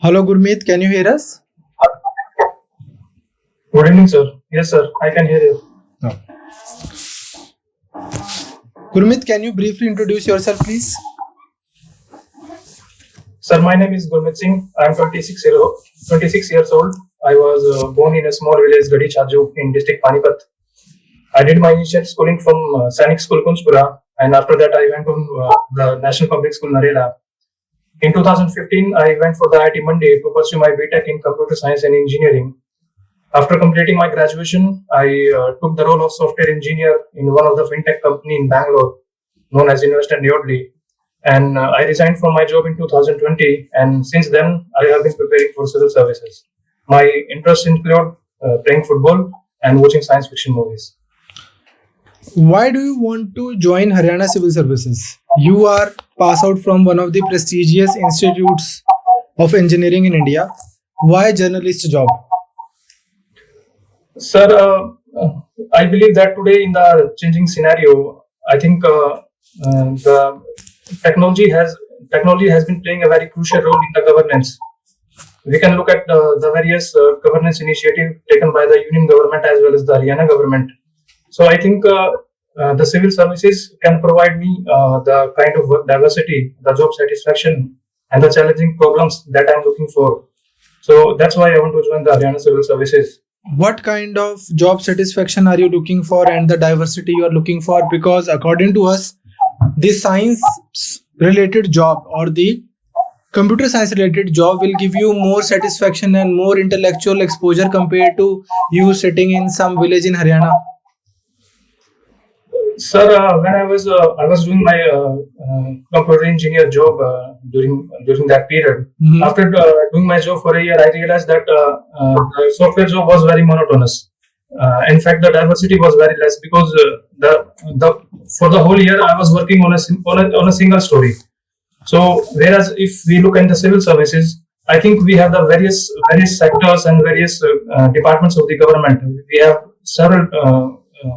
Hello, Gurmeet. Can you hear us? Good evening, sir. Yes, sir. I can hear you. No. Gurmeet, can you briefly introduce yourself, please? Sir, my name is GURMEET Singh. I am 26 years old. I was born in a small village, Gadi Chaju, in district Panipat. I did my initial schooling from Sainik School, Kunchpura, and after that I went to the National Public School, Narela. In 2015, I went for the IIT Monday to pursue my BTech in Computer Science and Engineering. After completing my graduation, I took the role of software engineer in one of the fintech company in Bangalore, known as Invest and Yodlee. And I resigned from my job in 2020, and since then I have been preparing for civil services. My interests include playing football and watching science fiction movies. Why do you want to join Haryana Civil Services? You are pass out from one of the prestigious institutes of engineering in India. Why journalist job? Sir, I believe that today in the changing scenario, I think the technology has been playing a very crucial role in the governance. We can look at the various governance initiatives taken by the Union government as well as the Haryana government. So I think the civil services can provide me the kind of work diversity, the job satisfaction, and the challenging problems that I'm looking for. So that's why I want to join the Haryana Civil Services. What kind of job satisfaction are you looking for and the diversity you are looking for? Because according to us, the science related job or the computer science related job will give you more satisfaction and more intellectual exposure compared to you sitting in some village in Haryana. Sir, when I was doing my computer engineer job during that period. Mhm. After doing my job for a year, I realized that the software job was very monotonous. In fact, the diversity was very less because for the whole year I was working on a single story. So whereas if we look at the civil services, I think we have the various sectors and various departments of the government. We have several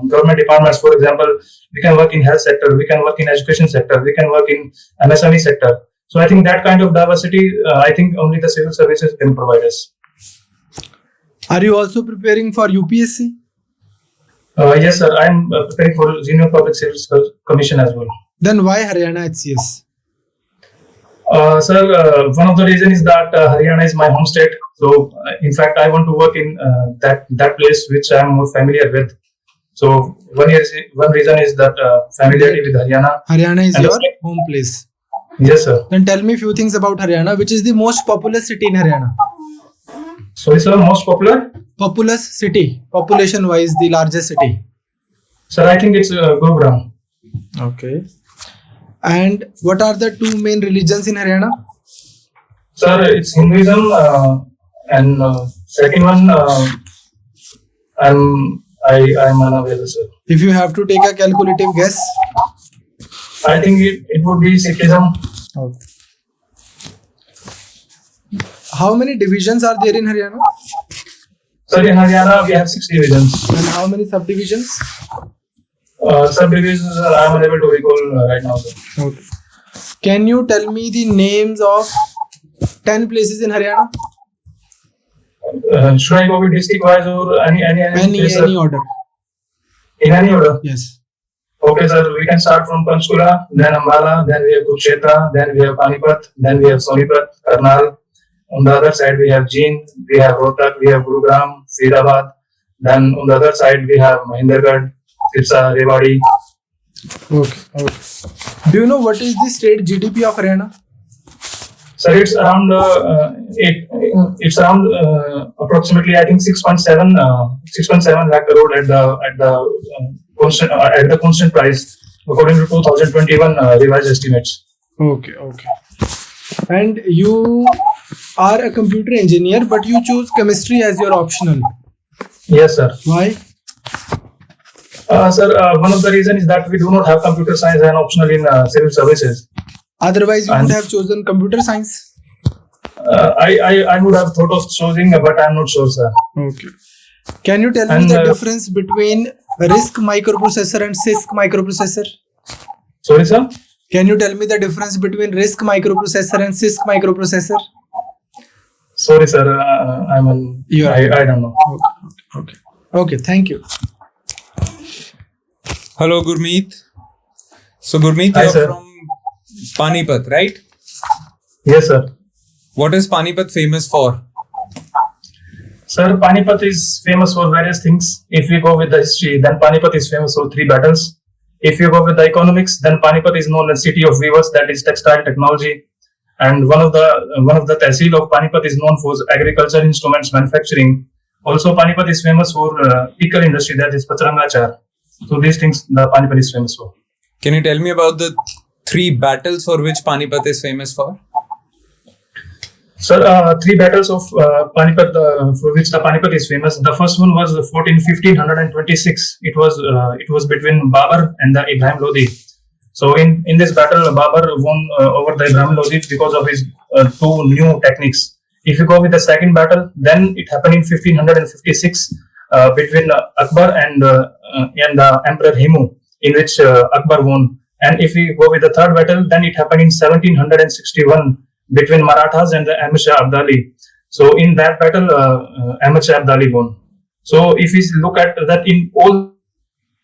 government departments. For example, we can work in health sector, we can work in education sector, we can work in MSME sector. So I think that kind of diversity, I think only the civil services can provide us. Are you also preparing for UPSC? Yes, sir. I am preparing for Haryana Public Service Commission as well. Then why Haryana HCS? Sir, one of the reasons is that Haryana is my home state. So, in fact, I want to work in that place which I am more familiar with. So, one reason is that familiarity with Haryana. Haryana is your home place. Yes, sir. Then tell me a few things about Haryana. Which is the most populous city in Haryana? Sorry, sir. Most popular? Populous city. Population-wise, the largest city. Sir, I think it's Gurugram. Okay. And what are the two main religions in Haryana? Sir, it's Hinduism and second one, I'm unaware, sir. If you have to take a calculative guess. I think it would be Sikhism. Okay. How many divisions are there in Haryana? Sir, in Haryana we have 6 divisions. And how many subdivisions? Subdivisions I am unable to recall right now, sir. Okay. Can you tell me the names of 10 places in Haryana? Should I go with district wise or any place, sir? Any order. In any order? Yes. Okay, sir. We can start from Panchkula, then Ambala, then we have Kurukshetra, then we have Panipat, then we have Sonipat, Karnal. On the other side we have Jeen, we have Rohtak, we have Gurugram, Faridabad. Then on the other side we have Mahendragarh, Sirsa, Rewari. Okay. Do you know what is the state GDP of Haryana? Sir, it's around approximately I think 6.7 lakh crore at the constant price according to 2021 revised estimates. Okay. And you are a computer engineer, but you choose chemistry as your optional. Yes, sir. Why? Sir, one of the reasons is that we do not have computer science and optional in civil services. Otherwise, you would have chosen computer science. I would have thought of choosing, but I'm not sure, sir. Okay. Can you tell me the difference between RISC microprocessor and CISC microprocessor? Sorry, sir? Can you tell me the difference between RISC microprocessor and CISC microprocessor? Sorry, sir. I'm on. I don't know. Okay. Thank you. Hello, Gurmeet. So, Gurmeet, Hi, you're sir. from Panipat, right? Yes, sir. What is Panipat famous for? Sir, Panipat is famous for various things. If we go with the history, then Panipat is famous for 3 battles. If you go with the economics, then Panipat is known as city of weavers, that is textile technology. And one of the tehsil of Panipat is known for agriculture instruments manufacturing. Also, Panipat is famous for pickle industry, that is pachranga achar. So these things the Panipat is famous for. Can you tell me about the 3 battles for which Panipat is famous for? Sir, 3 battles of Panipat for which the Panipat is famous. The first one was fought in 1526. It was between Babur and the Ibrahim Lodi. So in this battle, Babur won over the Ibrahim Lodi because of his 2 new techniques. If you go with the second battle, then it happened in 1556 between Akbar and the Emperor Himu, in which Akbar won. And if we go with the third battle, then it happened in 1761 between Marathas and the Ahmad Shah Abdali. So in that battle, Ahmad Shah Abdali won. So if we look at that, in all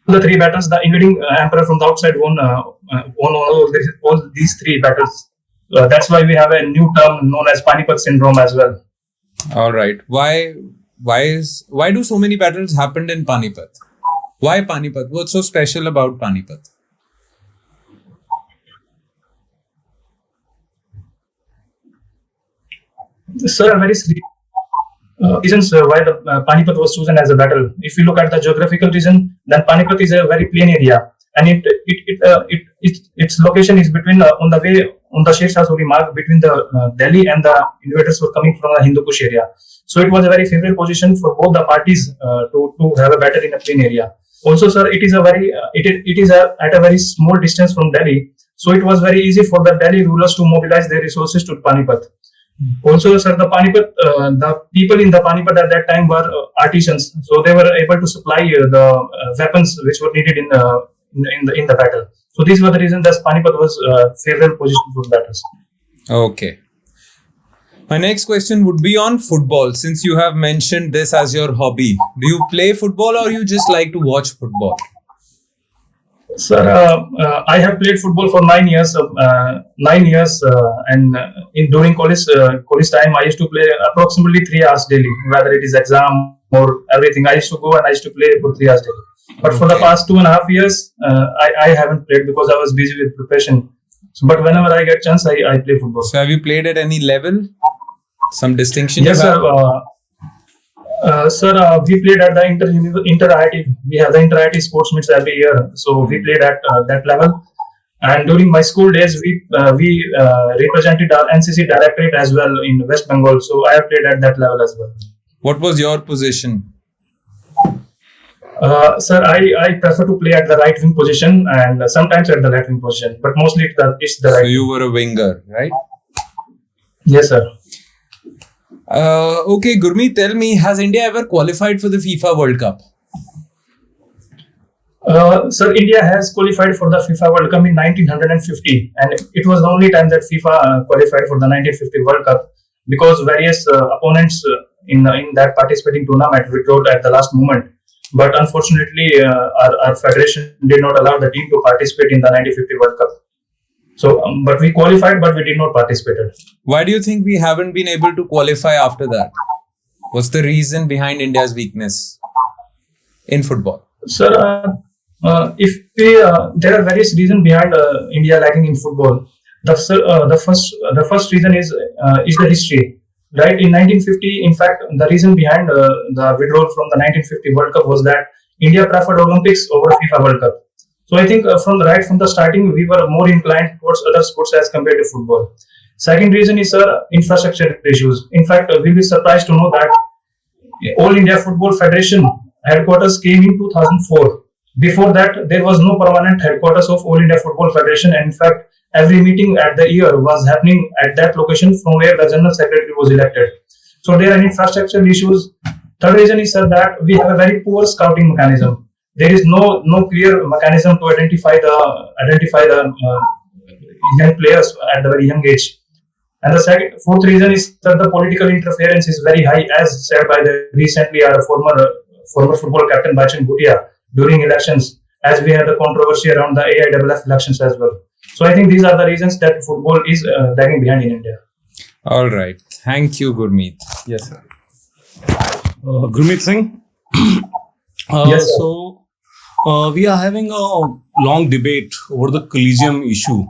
the 3 battles, the invading emperor from the outside won all these 3 battles. That's why we have a new term known as Panipat syndrome as well. All right. Why do so many battles happen in Panipat? Why Panipat? What's so special about Panipat? Sir, various reasons why the Panipat was chosen as a battle. If you look at the geographical reason, then Panipat is a very plain area, and its location is between on the Sher Shah Suri Marg between the Delhi and the invaders were coming from the Hindu Kush area. So it was a very favorable position for both the parties to have a battle in a plain area. Also, sir, it is at a very small distance from Delhi, so it was very easy for the Delhi rulers to mobilize their resources to Panipat. Also, sir, the people in the Panipat at that time were artisans, so they were able to supply the weapons which were needed in the battle. So these were the reasons that Panipat was favorable position for battles. Okay. My next question would be on football. Since you have mentioned this as your hobby, do you play football or you just like to watch football? Sir, I have played football for 9 years. And during college time, I used to play approximately 3 hours daily. Whether it is exam or everything, I used to go and I used to play for 3 hours daily. But for the past 2.5 years, I haven't played because I was busy with preparation. So, but whenever I get chance, I play football. So, have you played at any level? Some distinction? Yes, sir. Sir, we played at the inter-IIT. We have the inter-IIT sports meets every year. So we played at that level. And during my school days, we represented our NCC directorate as well in West Bengal. So I have played at that level as well. What was your position? Sir, I prefer to play at the right wing position and sometimes at the left wing position. But mostly it's the right. So you were a winger, right? Yes, sir. Okay, Gurmeet, tell me, has India ever qualified for the FIFA World Cup? Sir, India has qualified for the FIFA World Cup in 1950, and it was the only time that FIFA qualified for the 1950 World Cup because various opponents in that participating tournament withdrew at the last moment. But unfortunately, our federation did not allow the team to participate in the 1950 World Cup. So, but we qualified, but we did not participate. Why do you think we haven't been able to qualify after that? What's the reason behind India's weakness in football? Sir, there are various reasons behind India lacking in football. The first reason is the history. Right, in 1950, in fact, the reason behind the withdrawal from the 1950 World Cup was that India preferred Olympics over FIFA World Cup. So I think from the starting, we were more inclined towards other sports as compared to football. Second reason is infrastructure issues. In fact, we'll be surprised to know that All India Football Federation headquarters came in 2004. Before that, there was no permanent headquarters of All India Football Federation. And in fact, every meeting at the year was happening at that location from where the General Secretary was elected. So there are infrastructure issues. Third reason is that we have a very poor scouting mechanism. There is no clear mechanism to identify the young players at the very young age. And the fourth reason is that the political interference is very high, as said by the recently our former football captain Bachchan Bhutia during elections, as we had the controversy around the AIFF elections as well. So I think these are the reasons that football is lagging behind in India. All right. Thank you, Gurmeet. Yes, sir. Gurmeet Singh. Yes, sir. So we are having a long debate over the collegium issue,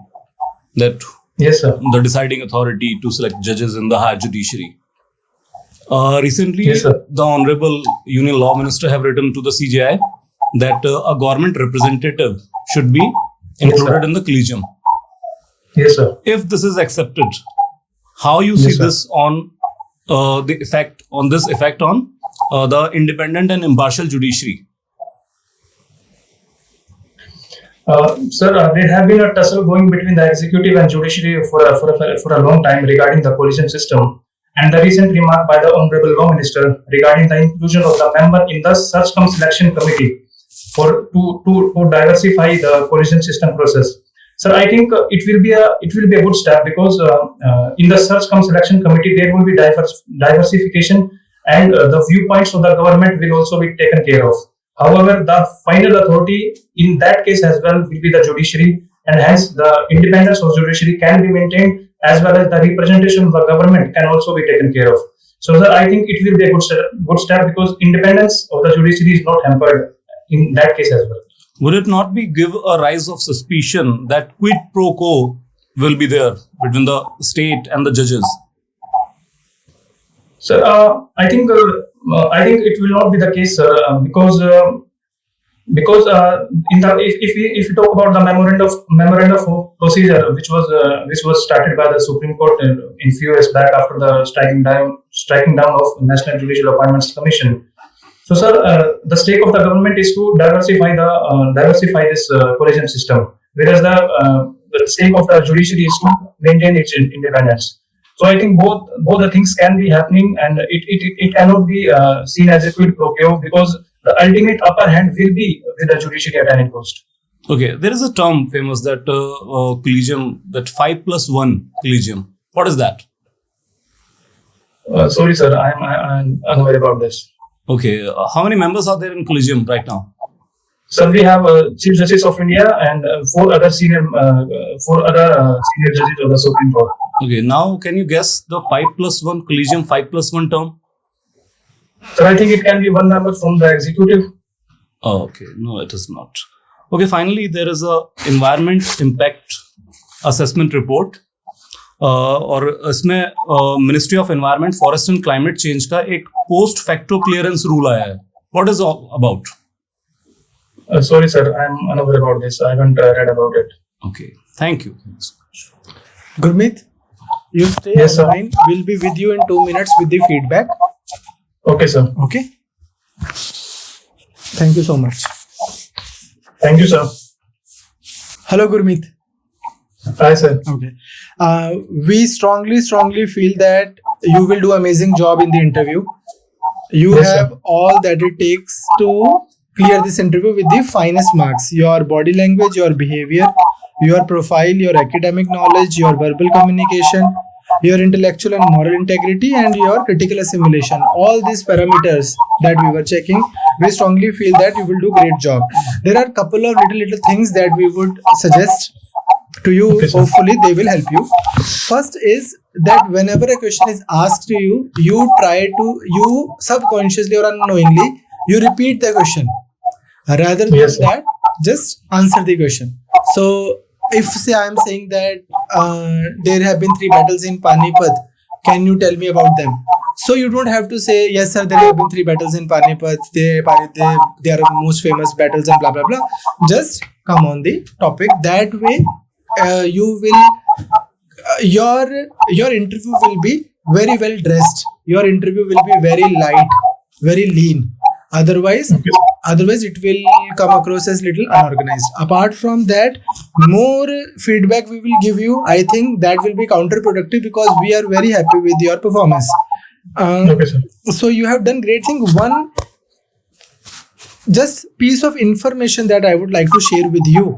that Yes, sir. the deciding authority to select judges in the higher judiciary. Recently, Yes, sir. the Honorable Union Law Minister have written to the CJI that a government representative should be included in the collegium. Yes, sir. If this is accepted, how you Yes, see sir. this on the effect on the independent and impartial judiciary? Sir, there have been a tussle going between the executive and judiciary for a long time regarding the collegium system. And the recent remark by the Honorable Law Minister regarding the inclusion of the member in the search cum selection committee to diversify the collegium system process. Sir, I think it will be a good step, because in the search cum selection committee there will be diversification, and the viewpoints of the government will also be taken care of. However, the final authority in that case as well will be the judiciary, and hence the independence of judiciary can be maintained, as well as the representation of the government can also be taken care of. So, sir, I think it will be a good step, because independence of the judiciary is not hampered in that case as well. Would it not be give a rise of suspicion that quid pro quo will be there between the state and the judges? Sir, I think it will not be the case, sir, because if we talk about the memorandum of procedure, which was started by the Supreme Court in few years back after the striking down of National Judicial Appointments Commission. So, sir, the stake of the government is to diversify this collegium system, whereas the stake of the judiciary is to maintain its independence. So, I think both the things can be happening, and it cannot be seen as a quid pro quo, because the ultimate upper hand will be with the judiciary at any cost. Okay, there is a term famous that collegium, that 5+1 collegium. What is that? Sorry, sir, I'm unaware about this. Okay, how many members are there in collegium right now? So we have Chief Justice of India and four other senior judges of the Supreme Court. Okay, now can you guess the 5+1 collegium 5+1 term? So I think it can be one member from the executive. Oh, okay, no, it is not. Okay, finally, there is a environment impact assessment report. और इसमें ministry of environment forest and climate change का एक post facto clearance rule आया है. What is about? Sorry, sir, I'm unaware about this. I haven't read about it. Okay, thank you. Gurmeet, you stay Yes, sir. online. We'll be with you in 2 minutes with the feedback. Okay, sir. Okay. Thank you so much. Thank you, sir. Hello, Gurmeet. Hi, sir. Okay. We strongly feel that you will do amazing job in the interview. You Yes, sir. have all that it takes to clear this interview with the finest marks. Your body language, your behavior, your profile, your academic knowledge, your verbal communication, your intellectual and moral integrity, and your critical assimilation. All these parameters that we were checking, we strongly feel that you will do great job. There are a couple of little things that we would suggest to you. Okay, sir. Hopefully they will help you. First is that whenever a question is asked to you, you subconsciously or unknowingly, you repeat the question. Rather than Yes, sir. that, just answer the question. So if say I am saying that there have been 3 battles in Panipat, can you tell me about them? So you don't have to say, yes sir, there have been 3 battles in Panipat, they are most famous battles and blah blah blah. Just come on the topic. That way you will your interview will be very well dressed. Your interview will be very light, very lean. Otherwise it will come across as little unorganized. Apart from that, more feedback we will give you. I think that will be counterproductive, because we are very happy with your performance. Okay, sir. So you have done great thing. One just piece of information that I would like to share with you,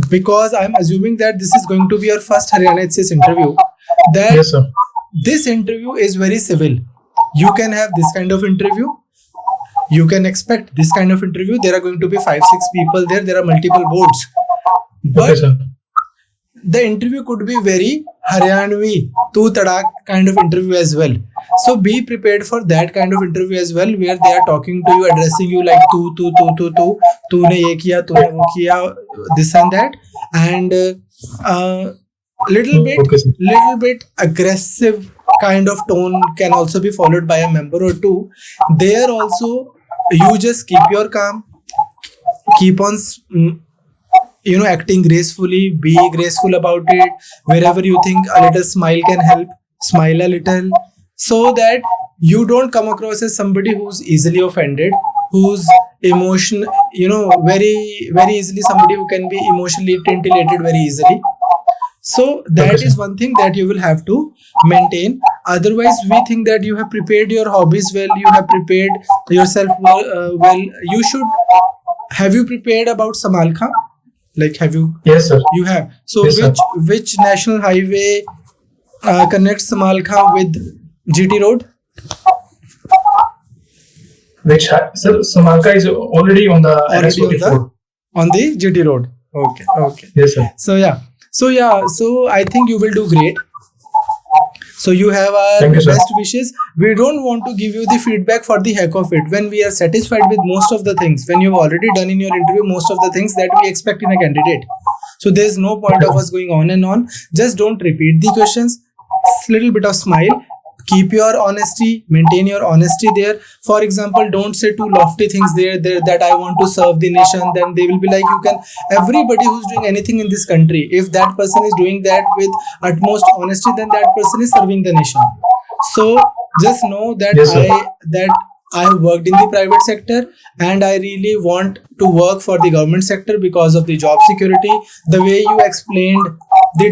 because I'm assuming that this is going to be your first Haryana HCS interview. that Yes, sir. this interview is very civil. You can have this kind of interview. You can expect this kind of interview. There are going to be 5-6 people there. There are multiple boards. But Okay, sir. the interview could be very Haryanvi, tu tadak kind of interview as well. So be prepared for that kind of interview as well, where they are talking to you, addressing you like tu, tune ye kiya, tune wo kiya, this and that, and little bit aggressive kind of tone can also be followed by a member or two. There also, you just keep your calm, keep on acting gracefully, be graceful about it. Wherever you think a little smile can help, smile a little, so that you don't come across as somebody who's easily offended, who's very, very easily, somebody who can be emotionally titillated very easily. So that is one thing that you will have to maintain. Otherwise, we think that you have prepared your hobbies well, you have prepared yourself well. You should. Have you prepared about Samalkha? Like, have you? Yes, sir. You have. So Yes, sir. which national highway connects Samalkha with GT Road? Sir, Samalkha is already on the NS44. On the GT Road. Okay. Yes, sir. So I think you will do great. So you have our Thank you, sir. best wishes. We don't want to give you the feedback for the heck of it. When we are satisfied with most of the things, when you've already done in your interview most of the things that we expect in a candidate, so there's no point of us going on and on. Just don't repeat the questions. Little bit of smile. Keep your honesty, maintain your honesty there. For example, don't say too lofty things there that I want to serve the nation. Then they will be like, everybody who's doing anything in this country, if that person is doing that with utmost honesty, then that person is serving the nation. So just know that Yes, sir. I have worked in the private sector and I really want to work for the government sector because of the job security. The way you explained the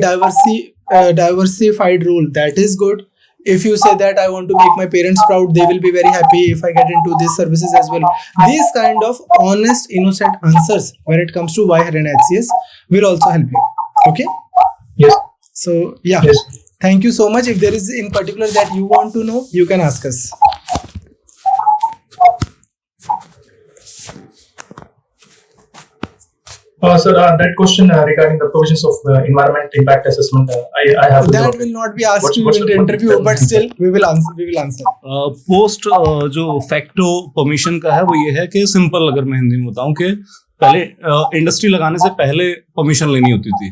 diversified rule, that is good. If you say that I want to make my parents proud, they will be very happy if I get into these services as well. These kind of honest, innocent answers when it comes to why Haryana HCS will also help you. Okay? Yes. So, yeah. Yes. Thank you so much. If there is in particular that you want to know, you can ask us. Sir, that question regarding the provisions of environment impact assessment, I have. That will not be asked you in the interview, but still we will answer. Post जो facto permission का है वो ये है कि simple, अगर मैं हिंदी में बताऊं, कि पहले इंडस्ट्री लगाने से पहले परमिशन लेनी होती थी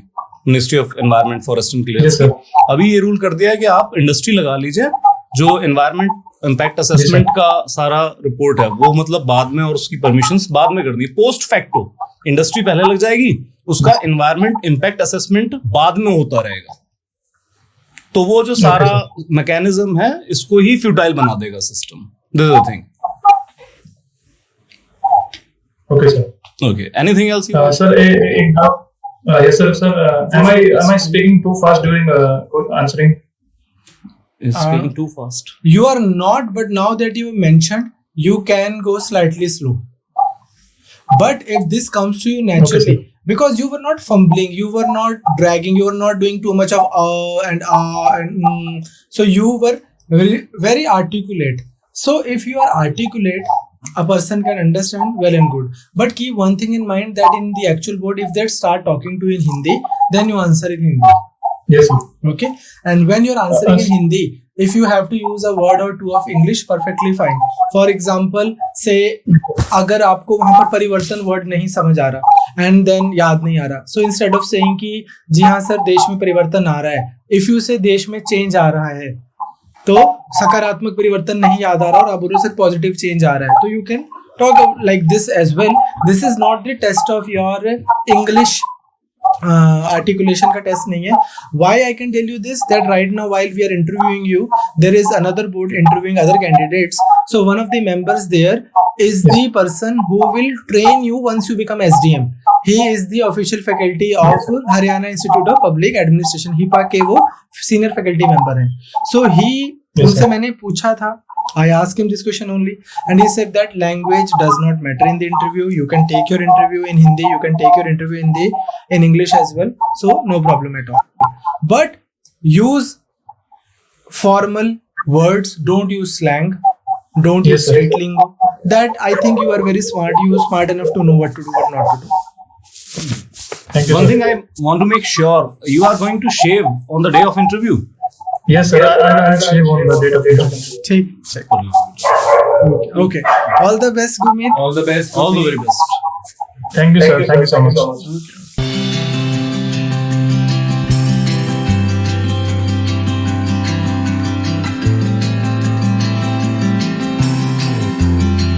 ministry of environment forest and Yes, sir. Clearance. अभी ये रूल कर दिया है कि आप इंडस्ट्री लगा लीजिए, जो एनवायरनमेंट इम्पैक्ट असेसमेंट का सारा रिपोर्ट है वो मतलब बाद में, और उसकी परमिशंस बाद में करनी है। पोस्ट फैक्टो इंडस्ट्री पहले लग जाएगी, उसका एनवायरनमेंट इम्पैक्ट असेसमेंट बाद में होता रहेगा। तो वो जो सारा मैकेनिज्म है इसको ही फ्यूटाइल बना देगा system. This is the thing. Okay, sir. Okay, anything else? Sir, yes, sir. Am I speaking too fast during answering? Speaking too fast. You are not, but now that you mentioned, you can go slightly slow. But if this comes to you naturally, Okay, because you were not fumbling, you were not dragging, you were not doing too much of and so you were very, very articulate. So if you are articulate, a person can understand well and good. But keep one thing in mind, that in the actual board, if they start talking to you in Hindi, then you answer in Hindi. Yes, sir. Okay, and when you're answering in Hindi, if you have to use a word or two of English, perfectly fine. For example, say अगर आपको वहां पर परिवर्तन word नहीं समझ आ रहा and then याद नहीं आ रहा, so instead of saying कि जी हाँ सर देश में परिवर्तन आ रहा है, if you say देश में चेंज आ रहा है, तो सकारात्मक परिवर्तन नहीं याद आ रहा और आप बोलो सर पॉजिटिव चेंज आ रहा है, तो you can talk like this as well. This is not the test of your English articulation का टेस्ट नहीं है. Why I can tell you this, that right now while we are interviewing you, there is another board interviewing other candidates. So one of the members there is the person who will train you once you become SDM. He is the official faculty of Haryana Institute of Public Administration. HIPA के वो senior faculty member हैं. So उनसे मैंने पूछा था, I asked him this question only, and he said that language does not matter in the interview. You can take your interview in Hindi, you can take your interview in English as well. So no problem at all. But use formal words, don't use slang, don't Yes, use sir. street lingo. That I think you are very smart. You are smart enough to know what to do, what not to do. Thank you, One sir. thing I want to make sure, you are going to shave on the day of interview. Yes, sir. I'll shave on the date of interview. ठीक. Okay. All the best, Gurmeet. All the best. All the very best. Thank you, sir. Thank you so much.